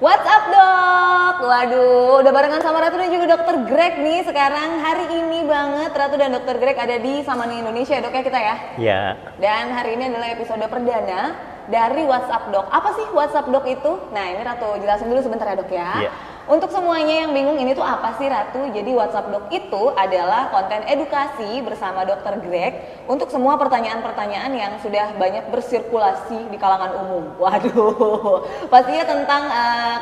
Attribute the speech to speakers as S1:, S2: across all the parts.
S1: What's up dok? Waduh, udah barengan sama Ratu dan juga dokter Greg nih sekarang. Hari ini banget Ratu dan dokter Greg ada di Samani Indonesia ya dok ya kita ya?
S2: Iya.
S1: Dan hari ini adalah episode perdana dari WhatsApp Dok. Apa sih WhatsApp Dok itu? Nah ini Ratu jelasin dulu sebentar ya dok ya.
S2: Iya.
S1: Untuk semuanya yang bingung ini tuh apa sih Ratu? Jadi WhatsApp Dok itu adalah konten edukasi bersama dokter Greg untuk semua pertanyaan-pertanyaan yang sudah banyak bersirkulasi di kalangan umum. Waduh, pastinya tentang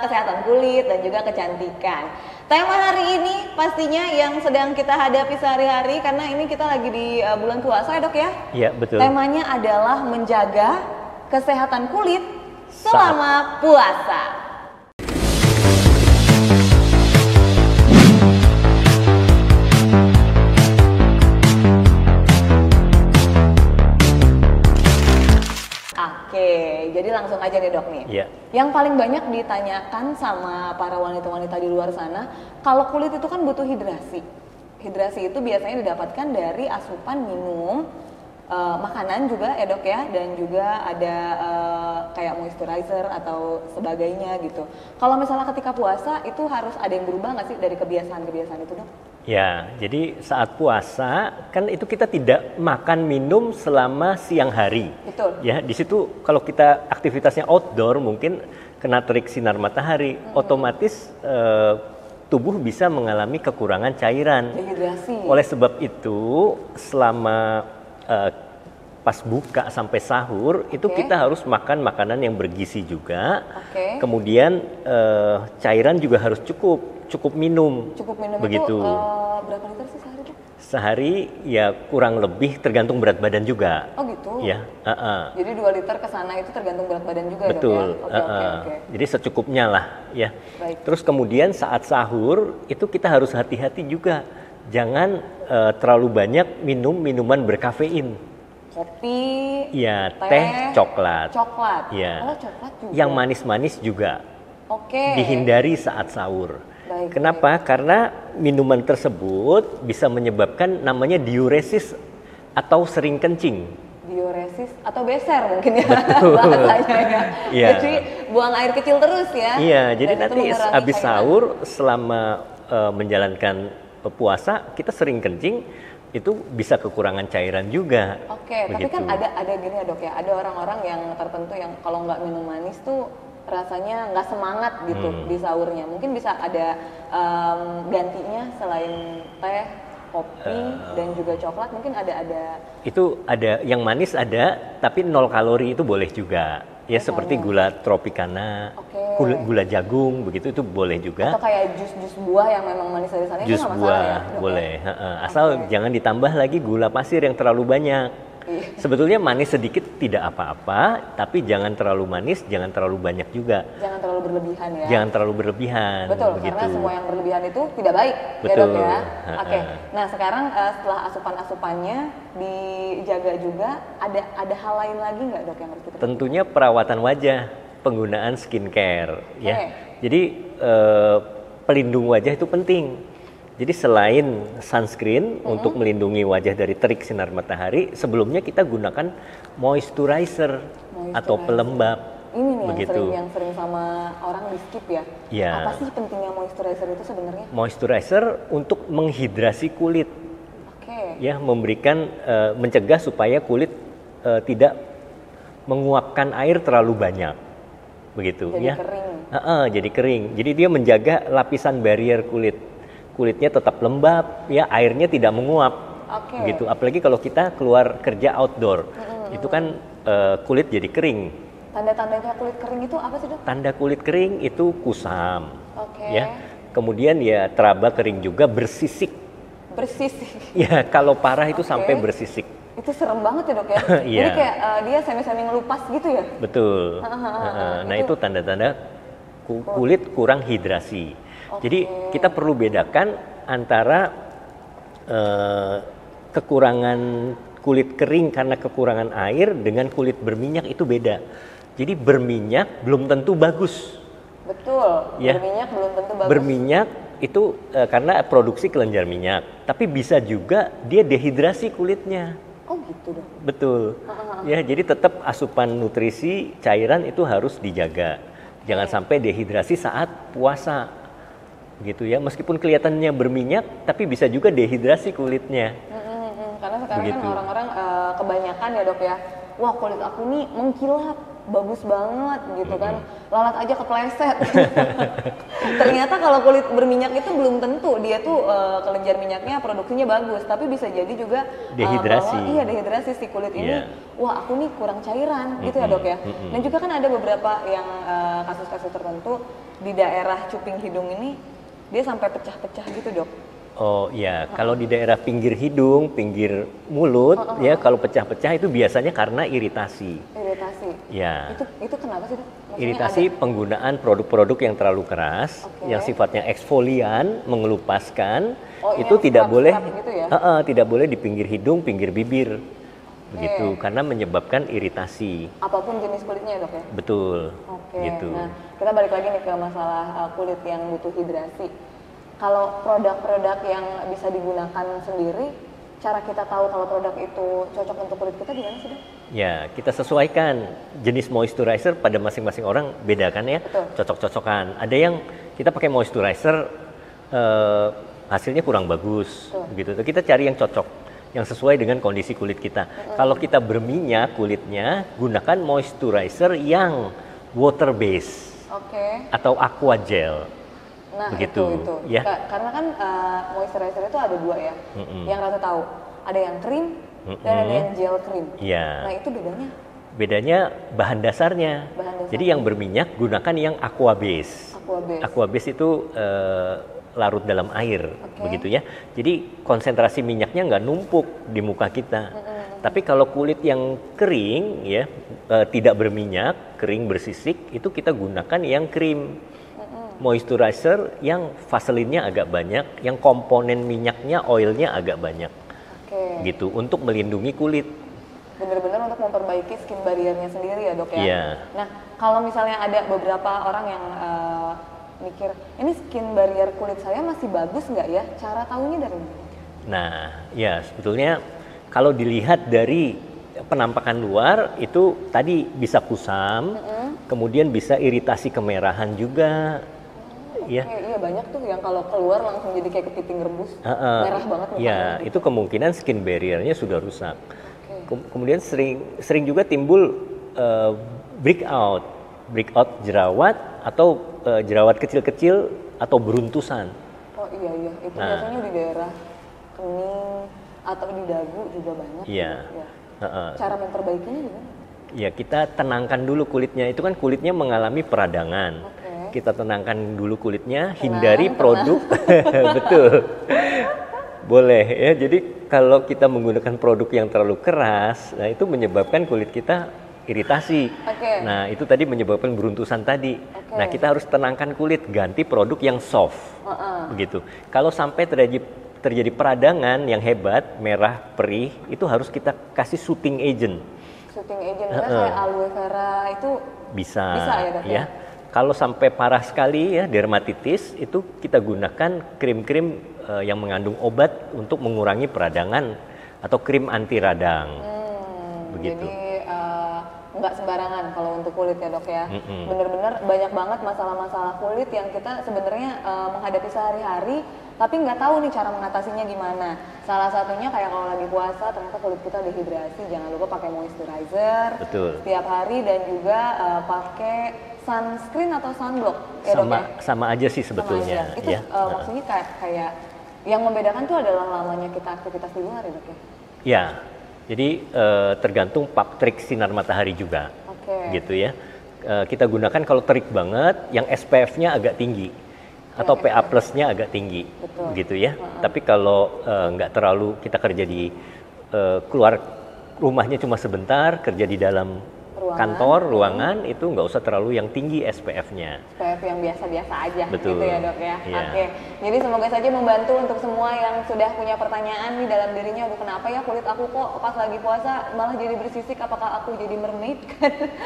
S1: kesehatan kulit dan juga kecantikan. Tema hari ini pastinya yang sedang kita hadapi sehari-hari karena ini kita lagi di bulan puasa ya dok ya?
S2: Iya betul.
S1: Temanya adalah menjaga kesehatan kulit selama puasa. Oke, jadi langsung aja nih dok nih.
S2: Iya.
S1: Yang paling banyak ditanyakan sama para wanita-wanita di luar sana, kalau kulit itu kan butuh hidrasi. Hidrasi itu biasanya didapatkan dari asupan minum, makanan juga ya dok ya, dan juga ada kayak moisturizer atau sebagainya gitu. Kalau misalnya ketika puasa itu harus ada yang berubah nggak sih dari kebiasaan-kebiasaan itu dok?
S2: Ya, jadi saat puasa kan itu kita tidak makan minum selama siang hari.
S1: Betul.
S2: Ya, di situ kalau kita aktivitasnya outdoor mungkin kena terik sinar matahari, otomatis tubuh bisa mengalami kekurangan cairan.
S1: Dehidrasi.
S2: Oleh sebab itu selama pas buka sampai sahur itu kita harus makan makanan yang bergizi juga. Kemudian cairan juga harus cukup minum.
S1: Cukup minum
S2: begitu.
S1: Itu berapa liter sih sehari dok?
S2: Sehari ya kurang lebih tergantung berat badan juga.
S1: Oh gitu.
S2: Ya.
S1: Jadi 2 liter ke sana itu tergantung berat badan juga
S2: betul.
S1: dok ya? Oke.
S2: Jadi secukupnya lah ya.
S1: Baik.
S2: Terus kemudian saat sahur itu kita harus hati-hati juga. Jangan terlalu banyak minum minuman berkafein.
S1: Kopi,
S2: Ya, teh, coklat.
S1: Coklat.
S2: Ya.
S1: Oh, coklat juga.
S2: Yang manis-manis juga.
S1: Oke.
S2: Dihindari saat sahur.
S1: Baik,
S2: Kenapa? Karena minuman tersebut bisa menyebabkan namanya diuresis atau sering kencing.
S1: Diuresis atau beser mungkin ya.
S2: Betul.
S1: Bahasanya ya.
S2: Iya.
S1: Jadi buang air kecil terus ya.
S2: Iya, jadi
S1: Dan itu
S2: nanti
S1: mengurangi
S2: habis
S1: cairan.
S2: sahur selama menjalankan puasa kita sering kencing itu bisa kekurangan cairan juga.
S1: Oke, tapi kan ada gini ya dok ya, ada orang-orang yang tertentu yang kalau nggak minum manis tuh rasanya nggak semangat gitu di sahurnya. Mungkin bisa ada gantinya selain teh, kopi dan juga coklat. Mungkin ada.
S2: Itu ada yang manis ada, tapi 0 kalori itu boleh juga. Ya seperti gula tropicana, gula jagung begitu itu boleh juga.
S1: Atau kayak jus buah yang memang manis dari sana itu
S2: Jus
S1: nggak masalah
S2: buah
S1: ya dok,
S2: boleh. Asal jangan ditambah lagi gula pasir yang terlalu banyak. Sebetulnya manis sedikit tidak apa-apa, tapi jangan terlalu manis, jangan terlalu banyak juga.
S1: Jangan terlalu berlebihan ya.
S2: Jangan terlalu berlebihan.
S1: Betul,
S2: begitu.
S1: karena semua yang berlebihan itu tidak baik.
S2: Betul.
S1: Ya dok ya. Oke. Nah sekarang setelah asupan-asupannya dijaga juga, ada hal lain lagi nggak dok yang harus kita?
S2: Tentunya perawatan wajah, penggunaan skincare. Ya. Jadi pelindung wajah itu penting. Jadi selain sunscreen untuk melindungi wajah dari terik sinar matahari, sebelumnya kita gunakan moisturizer. Atau pelembab.
S1: Ini nih
S2: begitu.
S1: yang sering sama orang di skip ya.
S2: Ya.
S1: Apa sih pentingnya moisturizer itu sebenarnya?
S2: Moisturizer untuk menghidrasi kulit. Ya, memberikan mencegah supaya kulit tidak menguapkan air terlalu banyak. Begitu
S1: jadi
S2: ya.
S1: Kering.
S2: Jadi kering. Jadi dia menjaga lapisan barrier kulit. Kulitnya tetap lembab, ya airnya tidak menguap, gitu. Apalagi kalau kita keluar kerja outdoor, itu kan kulit jadi kering.
S1: Tanda-tandanya kulit kering itu apa sih dok?
S2: Tanda kulit kering itu kusam, ya. Kemudian ya teraba kering juga, bersisik.
S1: Bersisik.
S2: Ya kalau parah itu sampai bersisik.
S1: Itu serem banget ya dok ya. Jadi kayak dia semi-semi ngelupas gitu ya.
S2: Betul. Nah itu tanda-tanda kulit kurang hidrasi. Jadi kita perlu bedakan antara kekurangan kulit kering karena kekurangan air dengan kulit berminyak itu beda. Jadi berminyak belum tentu bagus.
S1: Betul,
S2: ya.
S1: Berminyak belum tentu bagus.
S2: Berminyak itu karena produksi kelenjar minyak, tapi bisa juga dia dehidrasi kulitnya.
S1: Oh gitu dong.
S2: Betul. Ya, jadi tetap asupan nutrisi cairan itu harus dijaga. Jangan sampai dehidrasi saat puasa, gitu ya. Meskipun kelihatannya berminyak, tapi bisa juga dehidrasi kulitnya.
S1: Karena sekarang
S2: Begitu.
S1: kan orang-orang kebanyakan ya dok ya, wah kulit aku nih mengkilap, bagus banget gitu kan, lalat aja kepleset. Ternyata kalau kulit berminyak itu belum tentu dia tuh kelenjar minyaknya produksinya bagus, tapi bisa jadi juga
S2: Dehidrasi.
S1: bahwa dehidrasi si kulit ini, wah aku nih kurang cairan gitu ya dok ya. Dan juga kan ada beberapa yang kasus-kasus tertentu di daerah cuping hidung ini dia sampai pecah-pecah gitu dok.
S2: Oh iya, kalau di daerah pinggir hidung, pinggir mulut, ya kalau pecah-pecah itu biasanya karena iritasi.
S1: Iritasi.
S2: Ya.
S1: Itu kenapa sih dok? Maksudnya
S2: Iritasi penggunaan produk-produk yang terlalu keras, yang sifatnya eksfolian, mengelupaskan, itu tidak boleh,
S1: gitu ya?
S2: tidak boleh di pinggir hidung, pinggir bibir, begitu, karena menyebabkan iritasi.
S1: Apapun jenis kulitnya ya dok ya?
S2: Betul.
S1: Oke.
S2: Gitu.
S1: Nah kita balik lagi nih ke masalah kulit yang butuh hidrasi. Kalau produk-produk yang bisa digunakan sendiri, cara kita tahu kalau produk itu cocok untuk kulit kita gimana sih dok?
S2: Ya, kita sesuaikan jenis moisturizer pada masing-masing orang, beda kan ya, cocok-cocokan. Ada yang kita pakai moisturizer hasilnya kurang bagus, begitu. Kita cari yang cocok, yang sesuai dengan kondisi kulit kita. Kalau kita berminyak kulitnya, gunakan moisturizer yang water base atau aqua gel.
S1: Nah
S2: begitu
S1: itu.
S2: Ya.
S1: Karena kan moisturizer itu ada dua ya, yang rata tahu. Ada yang krim dan ada yang gel krim.
S2: Ya.
S1: Nah itu bedanya?
S2: Bedanya bahan dasarnya. Jadi yang berminyak gunakan yang aqua base. Aqua base itu larut dalam air, begitu ya. Jadi konsentrasi minyaknya nggak numpuk di muka kita. Tapi kalau kulit yang kering ya, tidak berminyak, kering bersisik, itu kita gunakan yang krim. Moisturizer yang vaselinnya agak banyak, yang komponen minyaknya, oilnya agak banyak, gitu, untuk melindungi kulit.
S1: Benar-benar untuk memperbaiki skin barriernya sendiri ya dok ya.
S2: Yeah.
S1: Nah kalau misalnya ada beberapa orang yang mikir, ini skin barrier kulit saya masih bagus nggak ya? Cara tahunya dari mana?
S2: Nah, ya sebetulnya kalau dilihat dari penampakan luar itu tadi bisa kusam, kemudian bisa iritasi kemerahan juga.
S1: Iya banyak tuh yang kalau keluar langsung jadi kayak kepiting rebus, merah banget.
S2: Ya itu kemungkinan skin barriernya sudah rusak. Kemudian sering juga timbul breakout jerawat atau jerawat kecil-kecil atau beruntusan.
S1: Oh iya itu biasanya di daerah kening atau di dagu juga banyak.
S2: Iya.
S1: Cara memperbaikinya gimana?
S2: Ya kita tenangkan dulu kulitnya, itu kan kulitnya mengalami peradangan. Kita tenangkan dulu kulitnya, hindari produk. Betul. Boleh ya. Jadi kalau kita menggunakan produk yang terlalu keras, nah itu menyebabkan kulit kita iritasi. Nah, itu tadi menyebabkan beruntusan tadi. Nah, kita harus tenangkan kulit, ganti produk yang soft. Begitu. Kalau sampai terjadi peradangan yang hebat, merah, perih, itu harus kita kasih soothing agent.
S1: Soothing agent kayak aloe vera itu bisa ya dok ya?
S2: Kalau sampai parah sekali ya dermatitis, itu kita gunakan krim-krim yang mengandung obat untuk mengurangi peradangan atau krim anti radang. Begitu.
S1: Jadi nggak sembarangan kalau untuk kulit ya dok ya. Bener-bener banyak banget masalah-masalah kulit yang kita sebenarnya menghadapi sehari-hari, tapi nggak tahu nih cara mengatasinya gimana. Salah satunya kayak kalau lagi puasa ternyata kulit kita dehidrasi, jangan lupa pakai moisturizer setiap hari dan juga pakai sunscreen atau sunblock ya dok ya? Sama
S2: aja sih sebetulnya.
S1: Itu maksudnya kayak yang membedakan tuh adalah lamanya kita aktivitas di luar ya dok ya? Ya,
S2: jadi tergantung trik sinar matahari juga, gitu ya. Kita gunakan kalau terik banget, yang SPF-nya agak tinggi atau PA plus-nya agak tinggi, gitu ya. Tapi kalau nggak terlalu, kita kerja di keluar rumahnya cuma sebentar, kerja di dalam ruangan itu nggak usah terlalu yang tinggi SPF-nya.
S1: SPF yang biasa-biasa aja.
S2: Betul.
S1: Gitu ya dok ya. Jadi semoga saja membantu untuk semua yang sudah punya pertanyaan di dalam dirinya, aduh kenapa ya kulit aku kok pas lagi puasa malah jadi bersisik, apakah aku jadi mermaid?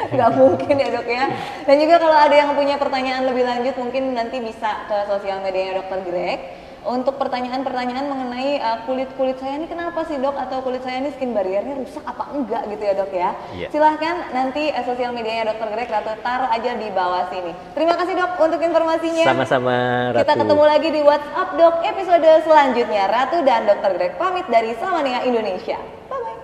S1: Nggak mungkin ya dok ya. Dan juga kalau ada yang punya pertanyaan lebih lanjut mungkin nanti bisa ke sosial medianya Dr. Greg. untuk pertanyaan-pertanyaan mengenai kulit saya ini kenapa sih dok, atau kulit saya ini skin barriernya rusak apa enggak gitu ya dok ya.
S2: Iya.
S1: Silahkan nanti sosial medianya Dr. Greg Ratu taruh aja di bawah sini. Terima kasih dok untuk informasinya.
S2: Sama-sama Ratu.
S1: Kita ketemu lagi di WhatsApp Dok episode selanjutnya. Ratu dan Dr. Greg pamit dari Salamania Indonesia. Bye bye.